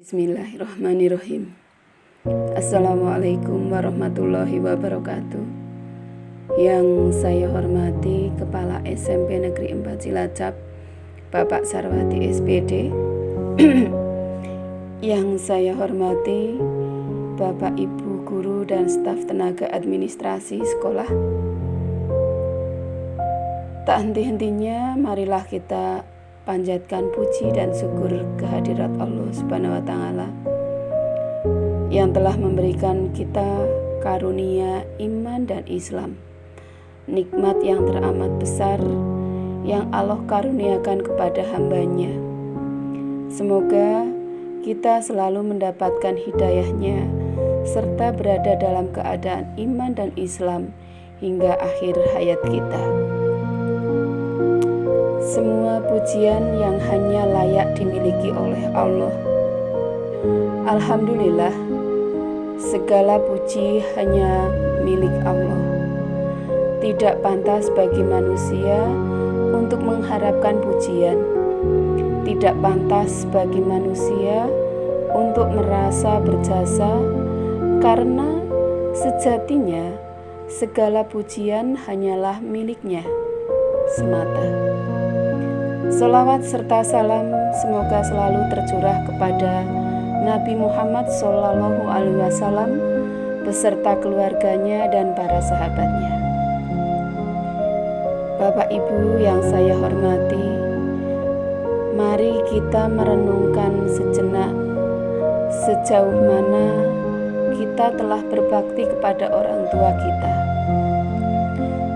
Bismillahirrahmanirrahim. Assalamualaikum warahmatullahi wabarakatuh. Yang saya hormati Kepala SMP Negeri 4 Cilacap, Bapak Sarwati SPD. Yang saya hormati Bapak Ibu guru dan staf tenaga administrasi sekolah. Tak henti-hentinya marilah kita panjatkan puji dan syukur kehadirat Allah Subhanahu wa Ta'ala yang telah memberikan kita karunia iman dan Islam, nikmat yang teramat besar yang Allah karuniakan kepada hamba-Nya. Semoga kita selalu mendapatkan hidayah-Nya serta berada dalam keadaan iman dan Islam hingga akhir hayat kita. Semua pujian yang hanya layak dimiliki oleh Allah. Alhamdulillah, segala puji hanya milik Allah. Tidak pantas bagi manusia untuk mengharapkan pujian. Tidak pantas bagi manusia untuk merasa berjasa, karena sejatinya segala pujian hanyalah miliknya semata. Selawat serta salam semoga selalu tercurah kepada Nabi Muhammad SAW beserta keluarganya dan para sahabatnya. Bapak Ibu yang saya hormati, mari kita merenungkan sejenak sejauh mana kita telah berbakti kepada orang tua kita,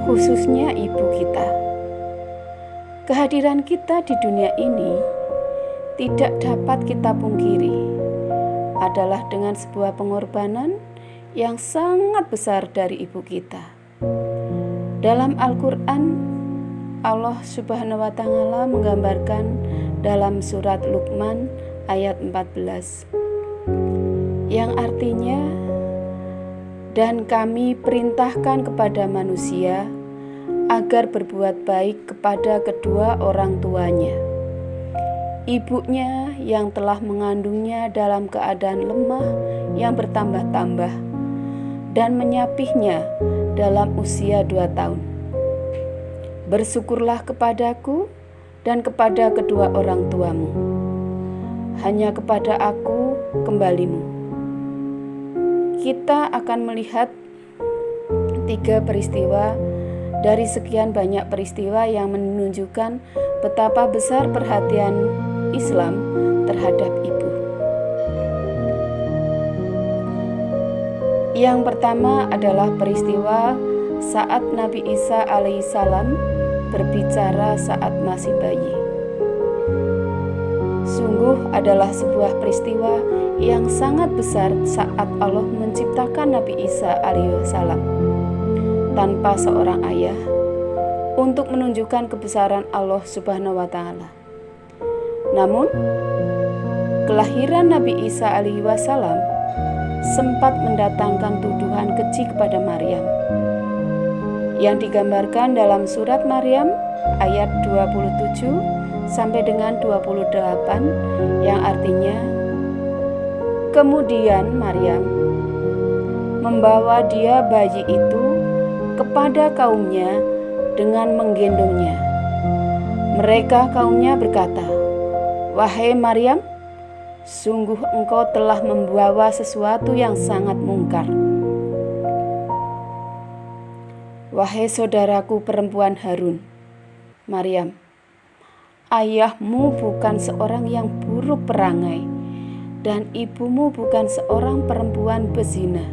khususnya ibu kita. Kehadiran kita di dunia ini tidak dapat kita pungkiri adalah dengan sebuah pengorbanan yang sangat besar dari ibu kita. Dalam Al-Quran, Allah Subhanahu wa Ta'ala menggambarkan dalam surat Luqman ayat 14 yang artinya, dan kami perintahkan kepada manusia agar berbuat baik kepada kedua orang tuanya. Ibunya yang telah mengandungnya dalam keadaan lemah yang bertambah-tambah dan menyapihnya dalam usia 2 tahun. Bersyukurlah kepadaku dan kepada kedua orang tuamu. Hanya kepada aku kembalimu. Kita akan melihat 3 peristiwa dari sekian banyak peristiwa yang menunjukkan betapa besar perhatian Islam terhadap ibu. Yang pertama adalah peristiwa saat Nabi Isa alaihissalam berbicara saat masih bayi. Sungguh adalah sebuah peristiwa yang sangat besar saat Allah menciptakan Nabi Isa alaihissalam tanpa seorang ayah, untuk menunjukkan kebesaran Allah Subhanahu wa Ta'ala. Namun, kelahiran Nabi Isa alaihi wasallam sempat mendatangkan tuduhan keji kepada Maryam, yang digambarkan dalam surat Maryam ayat 27 sampai dengan 28, yang artinya, kemudian Maryam membawa dia bayi itu kepada kaumnya dengan menggendongnya. Mereka kaumnya berkata, "Wahai Maryam, sungguh engkau telah membawa sesuatu yang sangat mungkar. Wahai saudaraku perempuan Harun, Maryam, ayahmu bukan seorang yang buruk perangai, dan ibumu bukan seorang perempuan bezina."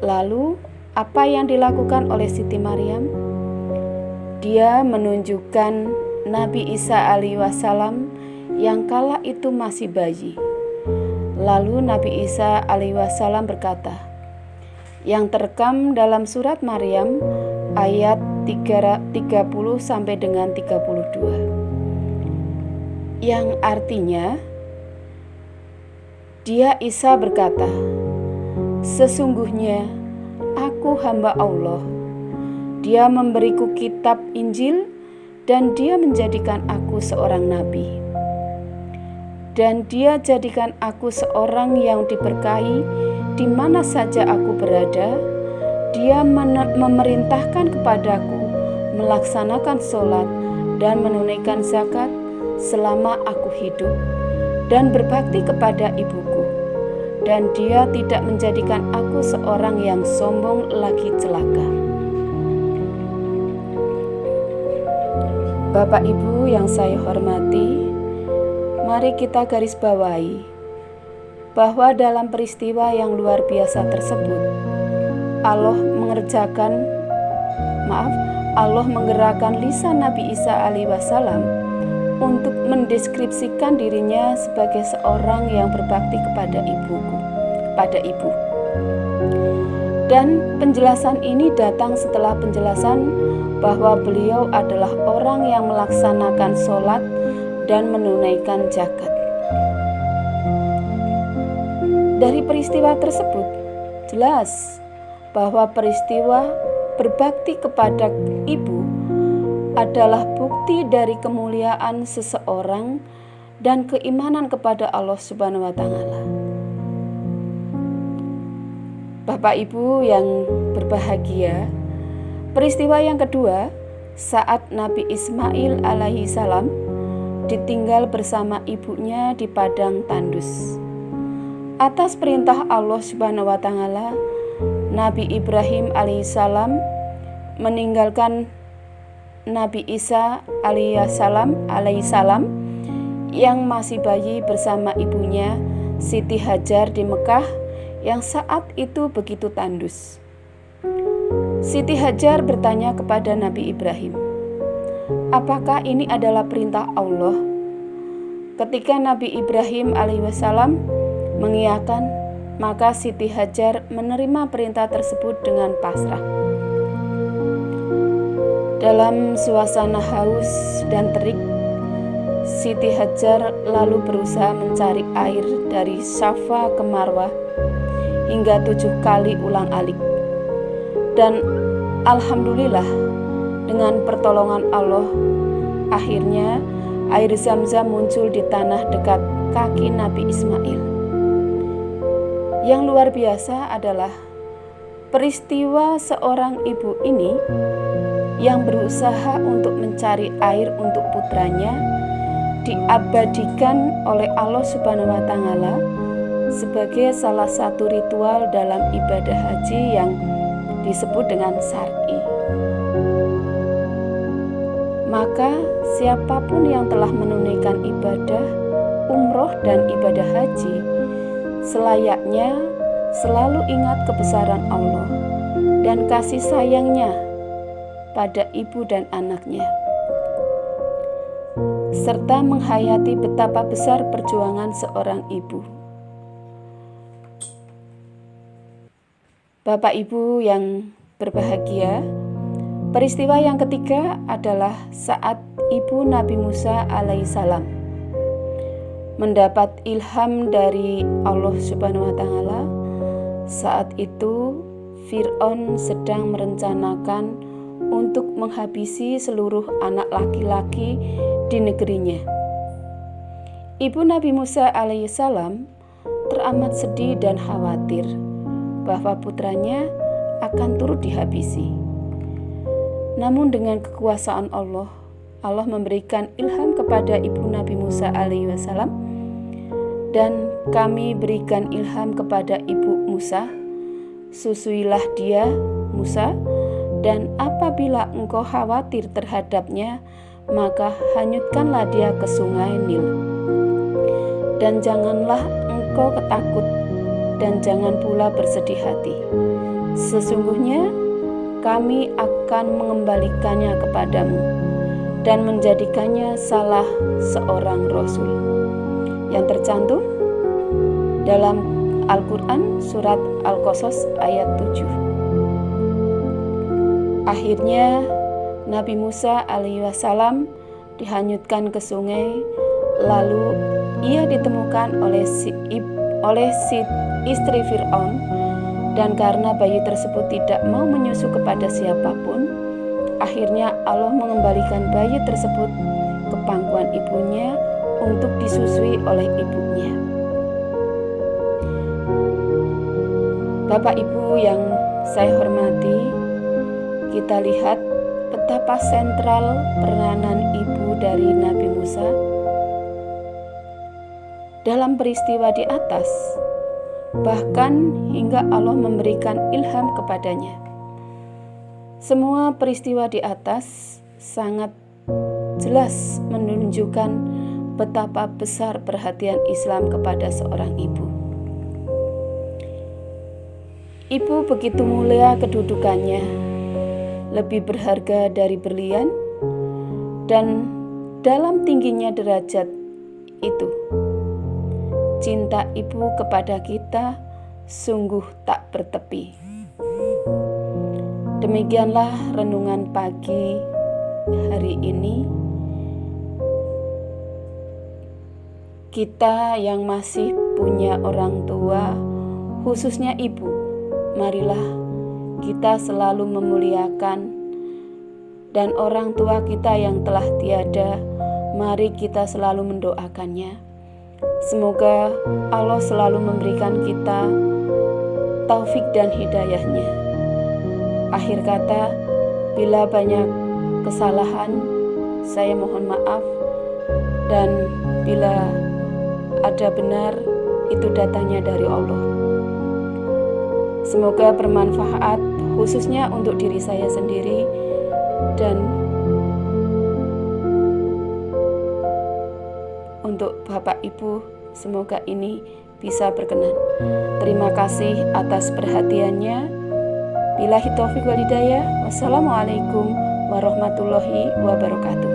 Lalu apa yang dilakukan oleh Siti Maryam? Dia menunjukkan Nabi Isa alaihi wasallam yang kala itu masih bayi. Lalu Nabi Isa alaihi wasallam berkata, yang terekam dalam surat Maryam ayat 30 sampai dengan 32. Yang artinya, dia Isa berkata, "Sesungguhnya aku hamba Allah. Dia memberiku kitab Injil dan dia menjadikan aku seorang nabi. dan Dia jadikan aku seorang yang diberkahi di mana saja aku berada. Dia memerintahkan kepadaku melaksanakan sholat dan menunaikan zakat selama aku hidup, dan berbakti kepada ibuku. Dan Dia tidak menjadikan aku seorang yang sombong lagi celaka. Bapak Ibu yang saya hormati, mari kita garis bawahi bahwa dalam peristiwa yang luar biasa tersebut, Allah menggerakkan lisan Nabi Isa alaihi wasallam untuk mendeskripsikan dirinya sebagai seorang yang berbakti kepada ibu. Dan penjelasan ini datang setelah penjelasan bahwa beliau adalah orang yang melaksanakan sholat dan menunaikan zakat. Dari peristiwa tersebut jelas bahwa peristiwa berbakti kepada ibu adalah bukti dari kemuliaan seseorang dan keimanan kepada Allah Subhanahu wa Ta'ala. Bapak Ibu yang berbahagia, peristiwa yang kedua saat Nabi Ismail alaihi salam ditinggal bersama ibunya di padang tandus. Atas perintah Allah Subhanahu wa Ta'ala, Nabi Ibrahim alaihi salam meninggalkan Nabi Isa alaihi salam yang masih bayi bersama ibunya Siti Hajar di Mekah yang saat itu begitu tandus. Siti Hajar bertanya kepada Nabi Ibrahim, apakah ini adalah perintah Allah? Ketika Nabi Ibrahim alaihissalam mengiyakan, maka Siti Hajar menerima perintah tersebut dengan pasrah. Dalam suasana haus dan terik, Siti Hajar lalu berusaha mencari air dari Safa ke Marwah hingga 7 kali ulang-alik. Dan alhamdulillah, dengan pertolongan Allah, akhirnya air Zam-Zam muncul di tanah dekat kaki Nabi Ismail. Yang luar biasa adalah peristiwa seorang ibu ini yang berusaha untuk mencari air untuk putranya diabadikan oleh Allah Subhanahu wa Ta'ala sebagai salah satu ritual dalam ibadah haji yang disebut dengan syar'i. Maka siapapun yang telah menunaikan ibadah umroh dan ibadah haji selayaknya selalu ingat kebesaran Allah dan kasih sayangnya pada ibu dan anaknya, serta menghayati betapa besar perjuangan seorang ibu. Bapak Ibu yang berbahagia, peristiwa yang ketiga adalah saat ibu Nabi Musa alaihissalam mendapat ilham dari Allah Subhanahu wa Ta'ala. Saat itu Fir'aun sedang merencanakan untuk menghabisi seluruh anak laki-laki di negerinya. Ibu Nabi Musa alaihissalam teramat sedih dan khawatir bahwa putranya akan turut dihabisi. Namun dengan kekuasaan Allah, Allah memberikan ilham kepada ibu Nabi Musa alaihissalam, dan kami berikan ilham kepada ibu Musa, susuilah dia Musa, dan apabila engkau khawatir terhadapnya, maka hanyutkanlah dia ke sungai Nil. Dan janganlah engkau ketakut, dan jangan pula bersedih hati. Sesungguhnya kami akan mengembalikannya kepadamu dan menjadikannya salah seorang rasul. Yang tercantum dalam Al-Quran surat Al-Qasas ayat 7. Akhirnya Nabi Musa alaihissalam dihanyutkan ke sungai, lalu ia ditemukan oleh istri Fir'aun, dan karena bayi tersebut tidak mau menyusu kepada siapapun, akhirnya Allah mengembalikan bayi tersebut ke pangkuan ibunya untuk disusui oleh ibunya. Bapak Ibu yang saya hormati, kita lihat betapa sentral peranan ibu dari Nabi Musa dalam peristiwa di atas, bahkan hingga Allah memberikan ilham kepadanya. Semua peristiwa di atas sangat jelas menunjukkan betapa besar perhatian Islam kepada seorang ibu. Ibu begitu mulia kedudukannya, lebih berharga dari berlian, dan dalam tingginya derajat itu, cinta ibu kepada kita sungguh tak bertepi. Demikianlah renungan pagi hari ini. Kita yang masih punya orang tua, khususnya ibu, marilah kita selalu memuliakan, dan orang tua kita yang telah tiada, mari kita selalu mendoakannya. Semoga Allah selalu memberikan kita taufik dan hidayahnya. Akhir kata, bila banyak kesalahan, saya mohon maaf, dan bila ada benar, itu datangnya dari Allah. Semoga bermanfaat, khususnya untuk diri saya sendiri, dan untuk Bapak Ibu, semoga ini bisa berkenan. Terima kasih atas perhatiannya. Billahi taufiq wal hidayah. Wassalamualaikum warahmatullahi wabarakatuh.